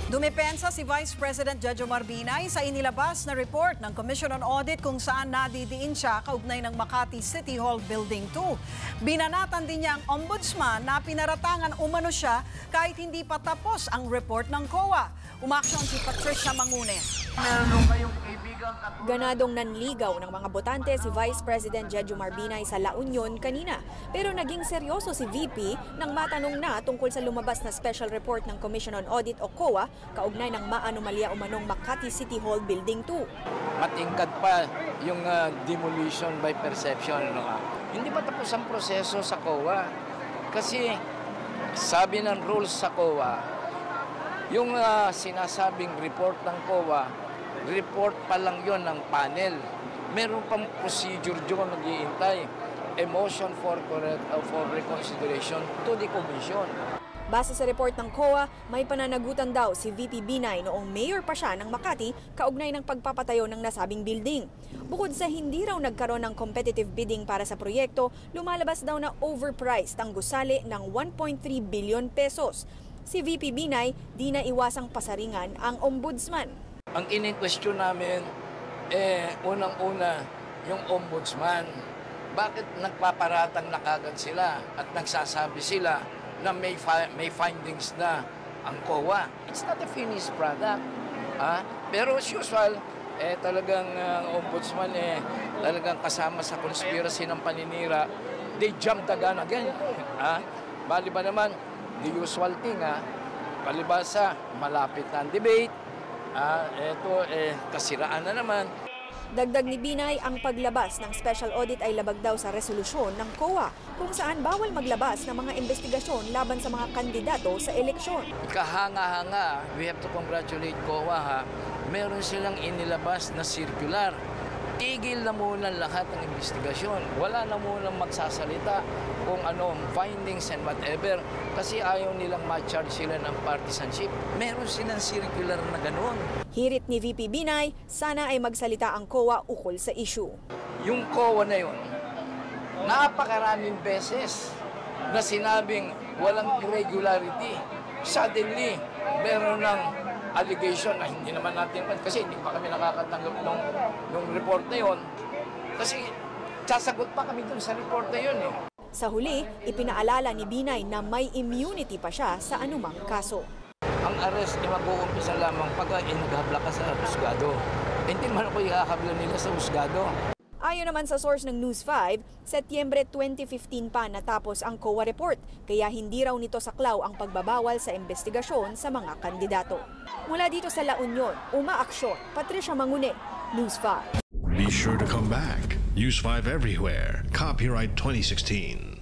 Dumepensa si Vice President Jojo Marbinay sa inilabas na report ng Commission on Audit kung saan nadidiin siya kaugnay ng Makati City Hall Building 2. Binanatan din niya ang ombudsman na pinaratangan umano siya kahit hindi pa tapos ang report ng COA. Umaksyon si Patricia Mangune. Ganadong nanligaw ng mga botante si Vice President Jojo Marbinay sa La Union kanina. Pero naging seryoso si VP nang matanong na tungkol sa lumabas na special report ng Commission on Audit o COA kaugnay ng maanomalya umanong Makati City Hall Building 2. Matingkad pa yung demolition by perception. Hindi pa tapos ang proseso sa COA. Kasi sabi ng rules sa COA, yung sinasabing report ng COA, report pa lang yon ng panel. Meron pang procedure dyan nag-iintay. A motion for reconsideration to the Commission. Base sa report ng COA, may pananagutan daw si VP Binay noong mayor pa siya ng Makati kaugnay ng pagpapatayo ng nasabing building. Bukod sa hindi raw nagkaroon ng competitive bidding para sa proyekto, lumalabas daw na overpriced ang gusali ng 1.3 billion pesos. Si VP Binay, di na iwasang pasaringan ang ombudsman. Ang in-question namin, unang-una, yung ombudsman. Bakit nagpaparatang na kagad sila at nagsasabi sila na may findings na ang COA? It's not a finished product. Pero as usual, talagang ombudsman talagang kasama sa conspiracy ng paninira. They jump the gun again. Bali ba naman, the usual thing, palibasa, malapit na ang debate. Kasiraan na naman. Dagdag ni Binay, ang paglabas ng special audit ay labag daw sa resolusyon ng COA kung saan bawal maglabas ng mga investigasyon laban sa mga kandidato sa eleksyon. Kahanga-hanga, we have to congratulate COA. Meron silang inilabas na circular. Tigil na muna lahat ng investigasyon. Wala na muna magsasalita kung ano findings and whatever kasi ayaw nilang ma-charge sila ng partisanship. Meron silang circular na ganoon. Hirit ni VP Binay, sana ay magsalita ang COA ukol sa issue. Yung COA na yun, napakaraming beses na sinabing walang irregularity. Suddenly, meron ng allegation na hindi naman natin, kasi hindi pa kami nakakatanggap ng report na yun. Kasi sasagot pa kami dun sa report na yun Sa huli, ipinaalala ni Binay na may immunity pa siya sa anumang kaso. Ang arrest ay mag-uumpisa lamang pag naghabla ka sa husgado. Hindi man ako ihahabla nila sa husgado. Ayon naman sa source ng News 5, Setyembre 2015 pa natapos ang COA report, kaya hindi raw nito saklaw ang pagbabawal sa investigasyon sa mga kandidato. Mula dito sa La Union, umaaksyon, Patricia Mangune, News 5. Be sure to come back. News 5 everywhere. Copyright 2016.